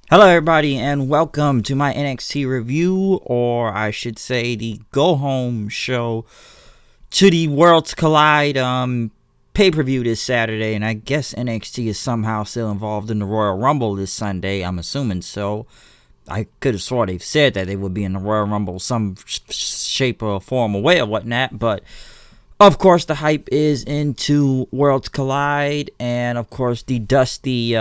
Hello, everybody, and welcome to my NXT review, or I should say, the go home show to the Worlds Collide pay per view this Saturday. And I guess NXT is somehow still involved in the Royal Rumble this Sunday. I'm assuming so. I could have swore they've said that they would be in the Royal Rumble some shape or form or way or whatnot, but of course the hype is into Worlds Collide, and of course the Dusty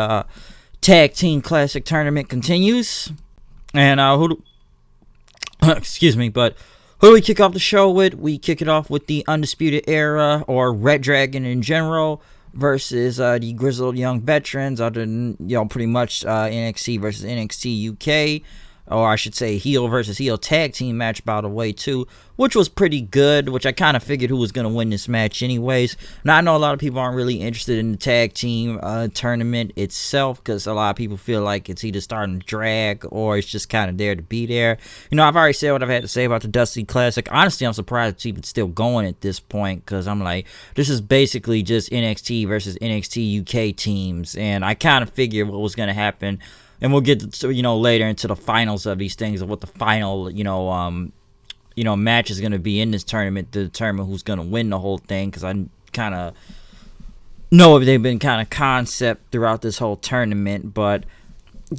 Tag Team Classic Tournament continues. And excuse me, but who do we kick off the show with? We kick it off with the Undisputed Era, or Red Dragon in general, versus the Grizzled Young Veterans, other than, pretty much NXT versus NXT UK, or I should say heel versus heel tag team match, by the way, too, which was pretty good, which I kind of figured who was going to win this match anyways. Now, I know a lot of people aren't really interested in the tag team tournament itself, because a lot of people feel like it's either starting to drag or it's just kind of there to be there. I've already said what I've had to say about the Dusty Classic. Honestly, I'm surprised it's even still going at this point, because I'm like, this is basically just NXT versus NXT UK teams, and I kind of figured what was going to happen. And we'll get to, later into the finals of these things, of what the final, match is going to be in this tournament to determine who's going to win the whole thing. Because I kind of know if they've been kind of concept throughout this whole tournament. But,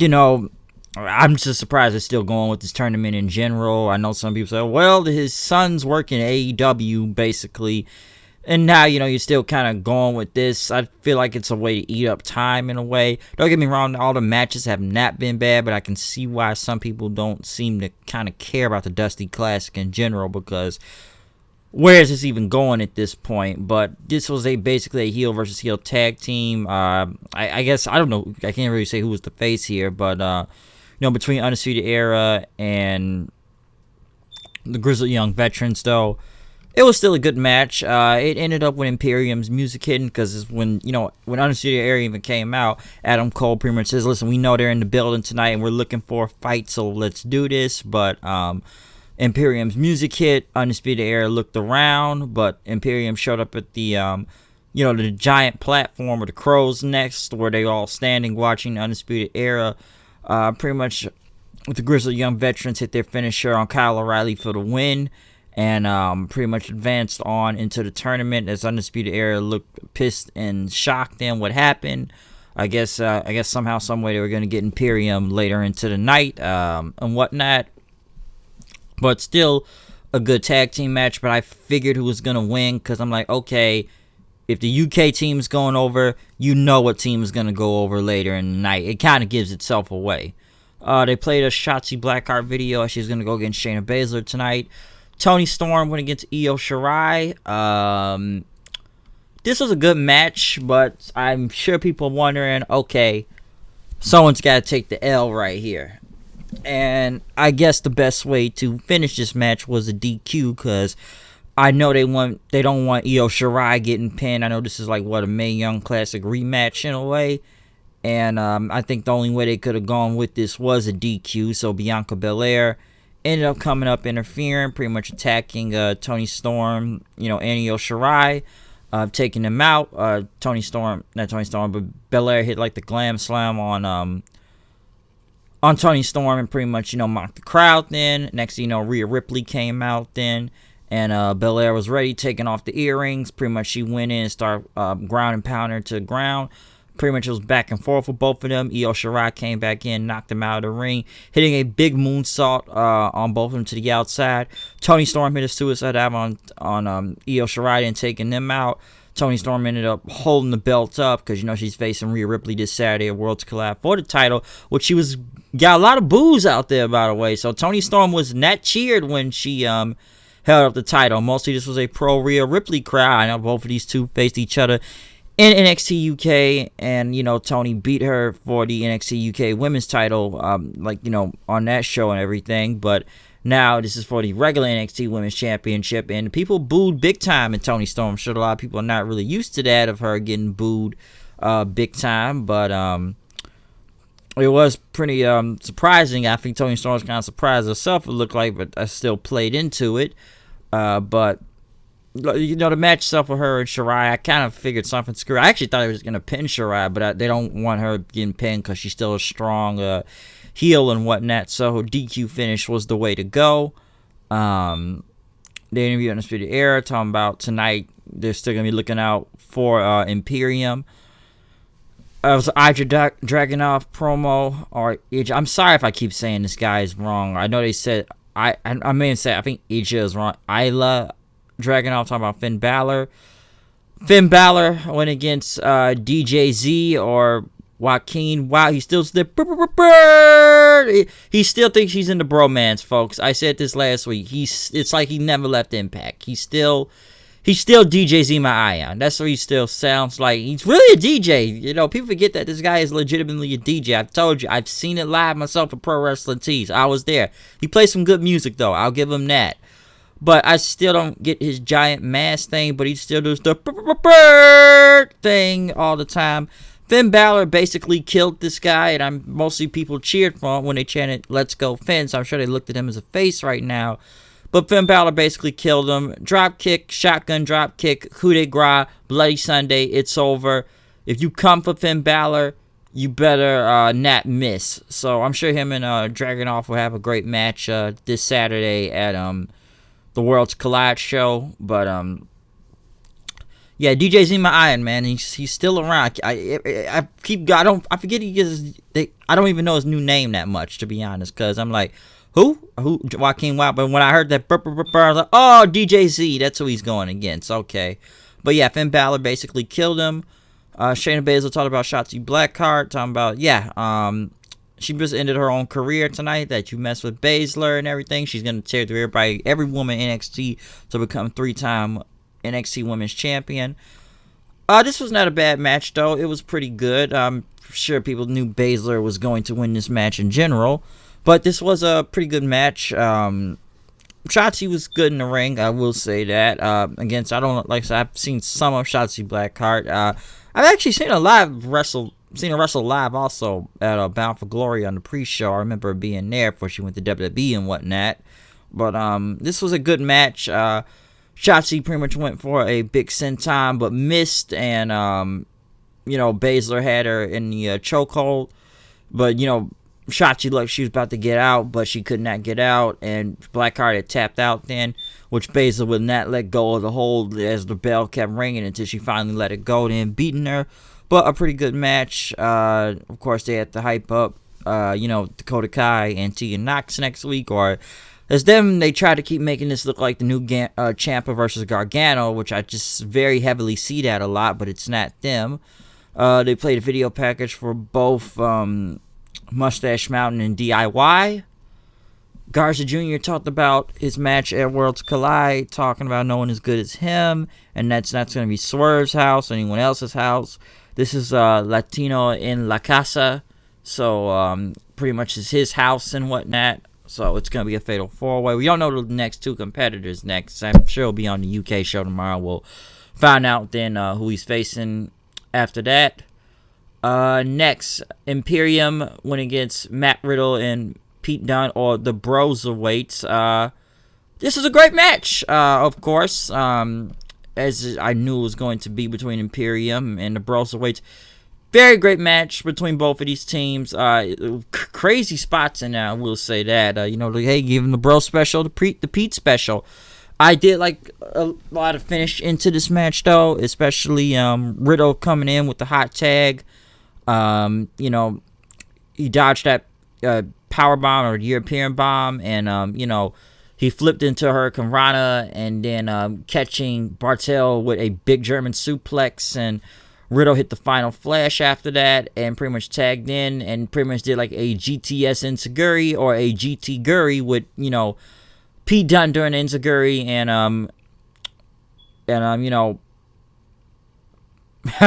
I'm just surprised they're still going with this tournament in general. I know some people say, well, his son's working AEW, basically. And now, you're still kind of going with this. I feel like it's a way to eat up time in a way. Don't get me wrong, all the matches have not been bad, but I can see why some people don't seem to kind of care about the Dusty Classic in general, because where is this even going at this point? But this was basically a heel versus heel tag team. I guess, I don't know, I can't really say who was the face here, but, between Undisputed Era and the Grizzled Young Veterans, though, it was still a good match. It ended up with Imperium's music hitting, because when Undisputed Era even came out, Adam Cole pretty much says, listen, we know they're in the building tonight and we're looking for a fight, so let's do this. But Imperium's music hit. Undisputed Era looked around, but Imperium showed up at the the giant platform with the crow's nest, where they all standing watching the Undisputed Era. Pretty much the Grizzled Young Veterans hit their finisher on Kyle O'Reilly for the win, and pretty much advanced on into the tournament, as Undisputed Era looked pissed and shocked in what happened. I guess somehow, some way they were going to get Imperium later into the night and whatnot. But still a good tag team match. But I figured who was going to win, because I'm like, okay, if the UK team's going over, what team is going to go over later in the night. It kind of gives itself away. They played a Shotzi Blackheart video. She's going to go against Shayna Baszler tonight. Toni Storm went against Io Shirai. This was a good match, but I'm sure people are wondering, okay, someone's got to take the L right here. And I guess the best way to finish this match was a DQ, because I know they don't want Io Shirai getting pinned. I know this is like, a Mae Young Classic rematch in a way. And I think the only way they could have gone with this was a DQ. So Bianca Belair ended up coming up, interfering, pretty much attacking Toni Storm, and Io Shirai, taking them out. Not Toni Storm, but Belair hit like the glam slam on Toni Storm, and pretty much, mocked the crowd then. Next thing you know, Rhea Ripley came out then, and Belair was ready, taking off the earrings. Pretty much she went in and started ground and pounding to the ground. Pretty much it was back and forth with both of them. Io Shirai came back in, knocked them out of the ring, hitting a big moonsault on both of them to the outside. Toni Storm hit a suicide dive on Io Shirai and taking them out. Toni Storm ended up holding the belt up, because she's facing Rhea Ripley this Saturday at Worlds Collide for the title, which she got a lot of boos out there, by the way. So Toni Storm was not cheered when she held up the title. Mostly this was a pro Rhea Ripley crowd. I know both of these two faced each other in NXT UK, and Toni beat her for the NXT UK women's title, on that show and everything. But now this is for the regular NXT Women's Championship, and people booed big time in Toni Storm. I'm sure a lot of people are not really used to that, of her getting booed big time, but it was pretty surprising. I think Toni Storm was kind of surprised herself, it looked like, but I still played into it. But the match itself with her and Shirai, I kind of figured something screwy. I actually thought they was going to pin Shirai, but they don't want her getting pinned because she's still a strong heel and whatnot. So DQ finish was the way to go. The interview on Undisputed Era talking about tonight, they're still going to be looking out for Imperium. It was Ija Dragunov promo. I'm sorry if I keep saying this guy is wrong. I know they said, I may have said, I think Ija is wrong. Isla Dragunov talking about Finn Balor. Finn Balor went against DJZ or Joaquin. Wow, he still he still thinks he's in the bromance, folks. I said this last week. It's like he never left Impact. He's still DJZ my Ion. That's what he still sounds like. He's really a DJ. You know, people forget that this guy is legitimately a DJ. I've told you, I've seen it live myself at Pro Wrestling Tees. I was there. He plays some good music though. I'll give him that. But I still don't get his giant mask thing, but he still does the bird thing all the time. Finn Balor basically killed this guy, and mostly people cheered for him when they chanted, "Let's go Finn," so I'm sure they looked at him as a face right now. But Finn Balor basically killed him. Drop kick, shotgun drop kick, coup de grace, Bloody Sunday, it's over. If you come for Finn Balor, you better not miss. So I'm sure him and Dragunov will have a great match this Saturday at the Worlds Collide show. But yeah, DJ Zima Iron, man, he's still around. I forget I don't even know his new name that much, to be honest, because I'm like, who Joaquin Wild. But when I heard that I was like, oh, DJ Z, that's who he's going against. Okay, but yeah, Finn Balor basically killed him. Shayna Baszler talked about Shotzi Blackheart, talking about she just ended her own career tonight. That you mess with Baszler and everything, she's gonna tear through every woman in NXT to become 3-time NXT Women's Champion. This was not a bad match though. It was pretty good. I'm sure people knew Baszler was going to win this match in general, but this was a pretty good match. Shotzi was good in the ring, I will say that. I've seen some of Shotzi Blackheart. I've actually seen her wrestle live also at Bound for Glory on the pre-show. I remember being there before she went to WWE and whatnot. But this was a good match. Shotzi pretty much went for a big senton but missed, and Baszler had her in the chokehold, but Shotzi looked she was about to get out, but she could not get out, and Blackheart had tapped out then, which Baszler would not let go of the hold as the bell kept ringing until she finally let it go, then beating her. But a pretty good match. Of course, they had to hype up Dakota Kai and Tegan Nox next week, or as they try to keep making this look like the new Ciampa versus Gargano, which I just very heavily see that a lot, but it's not them. They played a video package for both Mustache Mountain and DIY. Garza Jr. talked about his match at Worlds Collide, talking about no one as good as him, and that's not going to be Swerve's house or anyone else's house. This is Latino in La Casa, so pretty much is his house and whatnot. So it's going to be a fatal 4-way. We don't know the next two competitors next. I'm sure he'll be on the UK show tomorrow. We'll find out then who he's facing after that. Next, Imperium went against Matt Riddle and Pete Dunne, or the Broserweights. This is a great match, of course, as I knew it was going to be between Imperium and the Broserweights. Very great match between both of these teams. Crazy spots in there, I will say that. Hey, give him the Bro special, the Pete special. I did like a lot of finish into this match, though, especially Riddle coming in with the hot tag. He dodged that power bomb or European bomb, and he flipped into Hurricane Rana, and then catching Bartel with a big German suplex, and Riddle hit the final flash after that, and pretty much tagged in, and pretty much did like a GTS Enziguri or a GT Guri with Pete Dunne during Enziguri, and I'm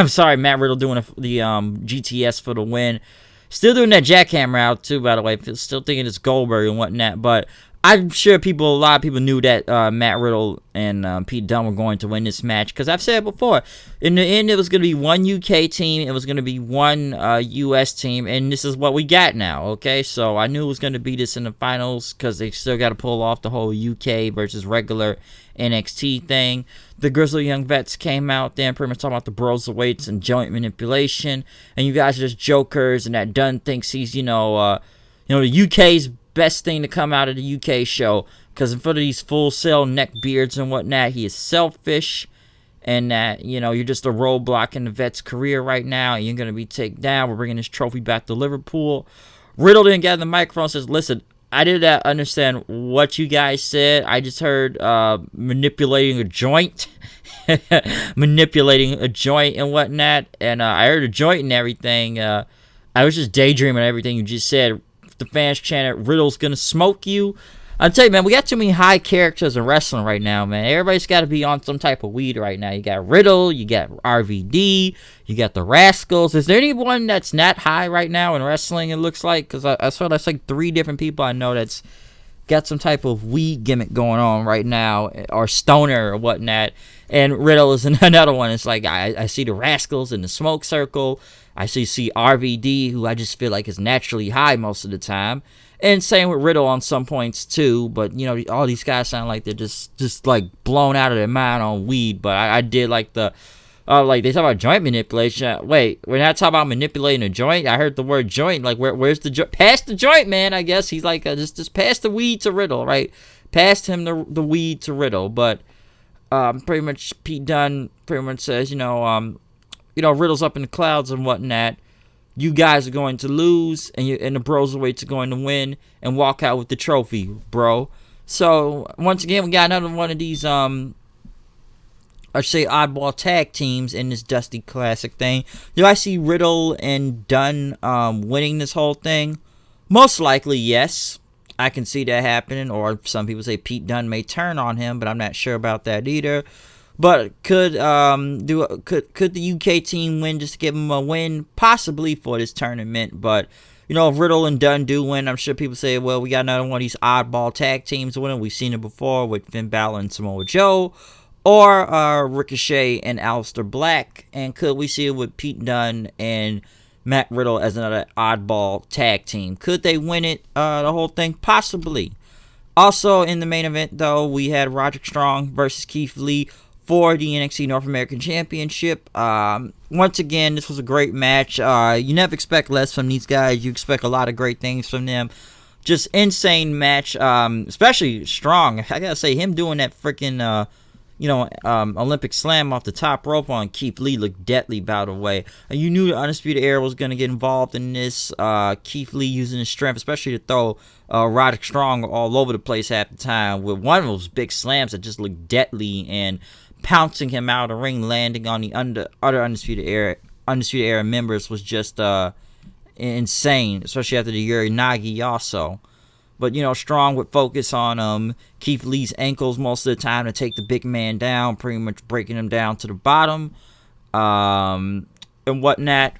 sorry, Matt Riddle doing the GTS for the win. Still doing that jackhammer out too, by the way. Still thinking it's Goldberg and whatnot. But I'm sure a lot of people knew that Matt Riddle and Pete Dunne were going to win this match, because I've said it before. In the end, it was going to be one UK team, it was going to be one US team, and this is what we got now. Okay, so I knew it was going to be this in the finals, because they still got to pull off the whole UK versus regular NXT thing. The Grizzly Young Vets came out there and pretty much talking about the Broserweights and joint manipulation, and you guys are just jokers, and that Dunne thinks he's the UK's best thing to come out of the UK show, because in front of these full sale neck beards and whatnot, he is selfish, and that you're just a roadblock in the vet's career right now, and you're going to be taken down. We're bringing this trophy back to Liverpool. Riddle didn't get on the microphone and says, listen, I didn't understand what you guys said. I just heard manipulating a joint manipulating a joint and whatnot, and I heard a joint and everything. I was just daydreaming everything you just said. The fans chanted, Riddle's gonna smoke you. I'll tell you, man, we got too many high characters in wrestling right now, man. Everybody's got to be on some type of weed right now. You got Riddle, you got RVD, you got the Rascals. Is there anyone that's not high right now in wrestling, it looks like? Because I saw that's like 3 different people I know that's got some type of weed gimmick going on right now, or stoner or whatnot. And Riddle is another one. It's like I see the Rascals in the smoke circle. I see RVD, who I just feel like is naturally high most of the time. And same with Riddle on some points too. But, all these guys sound like they're just like blown out of their mind on weed. But I did like the, like they talk about joint manipulation. Wait, we're not talking about manipulating a joint? I heard the word joint. Like, where's the joint? Pass the joint, man, I guess. He's like, just pass the weed to Riddle, right? Passed him the weed to Riddle. But pretty much Pete Dunne pretty much says, Riddle's up in the clouds and whatnot. You guys are going to lose, and the Broserweights are going to win and walk out with the trophy, bro. So once again, we got another one of these I should say oddball tag teams in this Dusty Classic thing. Do I see Riddle and Dunne winning this whole thing? Most likely, yes. I can see that happening, or some people say Pete Dunne may turn on him, but I'm not sure about that either. But could the UK team win just to give them a win? Possibly for this tournament. But, if Riddle and Dunne do win, I'm sure people say, well, we got another one of these oddball tag teams winning. We've seen it before with Finn Balor and Samoa Joe. Or Ricochet and Aleister Black. And could we see it with Pete Dunne and Matt Riddle as another oddball tag team? Could they win it, the whole thing? Possibly. Also, in the main event, though, we had Roderick Strong versus Keith Lee for the NXT North American Championship. Once again, this was a great match. You never expect less from these guys. You expect a lot of great things from them. Just insane match, especially Strong. I gotta say, him doing that freaking Olympic slam off the top rope on Keith Lee looked deadly, by the way. You knew the Undisputed Era was going to get involved in this. Keith Lee using his strength, especially to throw Roderick Strong all over the place half the time, with one of those big slams that just looked deadly, and pouncing him out of the ring, landing on the other Undisputed Era members was just insane, especially after the Yuri Nagi also. But, Strong would focus on Keith Lee's ankles most of the time to take the big man down, pretty much breaking him down to the bottom and whatnot.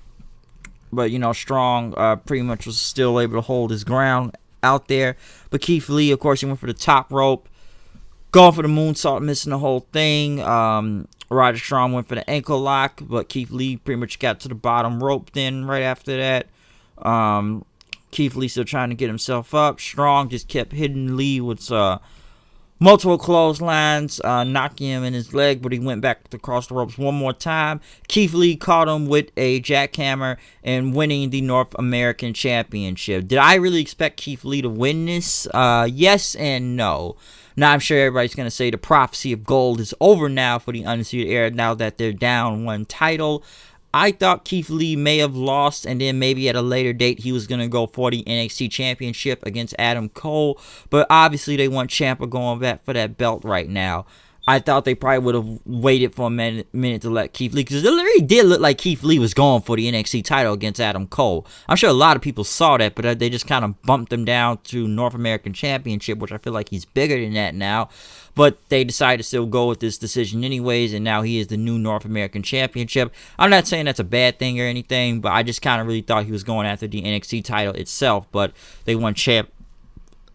But, Strong pretty much was still able to hold his ground out there. But Keith Lee, of course, he went for the top rope, going for the moonsault, missing the whole thing. Roderick Strong went for the ankle lock, but Keith Lee pretty much got to the bottom rope then right after that. Keith Lee still trying to get himself up. Strong just kept hitting Lee with multiple clotheslines, knocking him in his leg, but he went back across the ropes one more time. Keith Lee caught him with a jackhammer and winning the North American Championship. Did I really expect Keith Lee to win this? Yes and no. Now, I'm sure everybody's going to say the prophecy of gold is over now for the Undisputed Era now that they're down one title. I thought Keith Lee may have lost, and then maybe at a later date he was going to go for the NXT Championship against Adam Cole. But obviously they want Ciampa going back for that belt right now. I thought they probably would have waited for a minute to let Keith Lee, because it literally did look like Keith Lee was going for the NXT title against Adam Cole. I'm sure a lot of people saw that, but they just kind of bumped him down to North American Championship, which I feel like he's bigger than that now. But they decided to still go with this decision anyways, and now he is the new North American Championship. I'm not saying that's a bad thing or anything, but I just kind of really thought he was going after the NXT title itself, but they want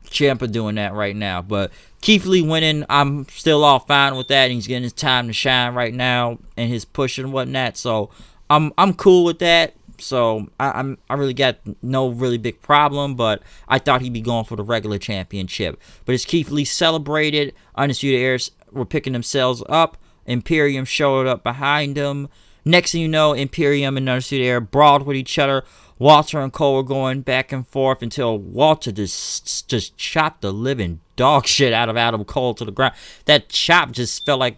Ciampa doing that right now. But Keith Lee winning, I'm still all fine with that. He's getting his time to shine right now and his push and whatnot. So I'm cool with that. So I really got no really big problem, but I thought he'd be going for the regular championship. But as Keith Lee celebrated, Undisputed Era were picking themselves up. Imperium showed up behind him. Next thing you know, Imperium and Undisputed Era brawled with each other. Walter and Cole were going back and forth until Walter just chopped the living dog shit out of Adam Cole to the ground. That chop just felt like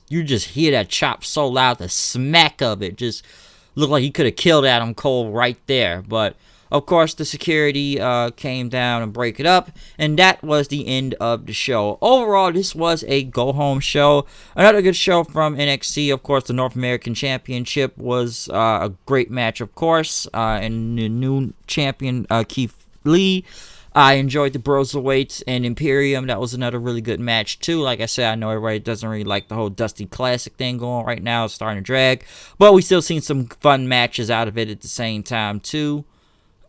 you just hear that chop so loud, the smack of it just looked like he could have killed Adam Cole right there. But of course, the security came down and break it up, and that was the end of the show. Overall, this was a go-home show. Another good show from NXT. Of course, the North American Championship was a great match, of course, and the new champion, Keith Lee. I enjoyed the Broserweights and Imperium. That was another really good match, too. Like I said, I know everybody doesn't really like the whole Dusty Classic thing going on right now. It's starting to drag. But we still seen some fun matches out of it at the same time, too.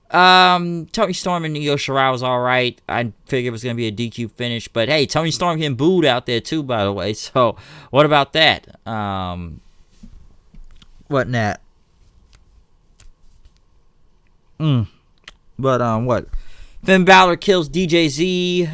Tony Storm and Io Shirai was alright. I figured it was going to be a DQ finish. But, hey, Tony Storm getting booed out there, too, by the way. So, what about that? What not? But, what? Finn Balor kills DJZ.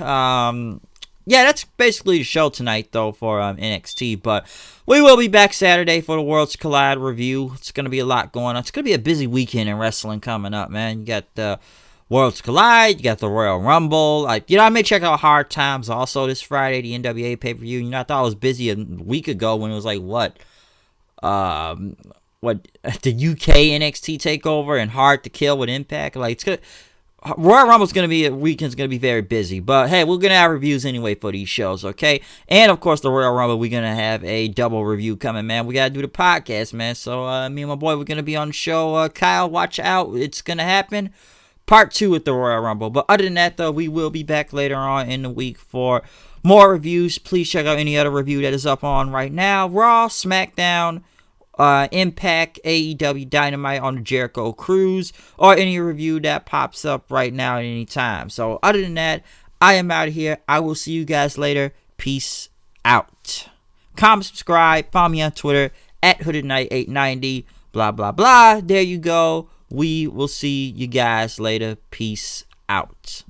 Yeah, that's basically the show tonight, though, for NXT. But we will be back Saturday for the Worlds Collide review. It's going to be a lot going on. It's going to be a busy weekend in wrestling coming up, man. You got the Worlds Collide. You got the Royal Rumble. I may check out Hard Times also this Friday, the NWA pay-per-view. I thought I was busy a week ago when it was like, the UK NXT takeover and Hard to Kill with Impact. It's good. Royal Rumble's weekend's gonna be very busy, but hey, we're gonna have reviews anyway for these shows, okay? And of course, the Royal Rumble, we're gonna have a double review coming, man. We gotta do the podcast, man. So me and my boy, we're gonna be on the show. Kyle, watch out, it's gonna happen. Part 2 with the Royal Rumble. But other than that, though, we will be back later on in the week for more reviews. Please check out any other review that is up on right now. Raw, SmackDown, Impact, AEW Dynamite on the Jericho Cruise, or any review that pops up right now at any time. So other than that, I am out of here. I will see you guys later. Peace out. Comment, subscribe, follow me on Twitter at HoodedKnight890. Blah blah blah. There you go. We will see you guys later. Peace out.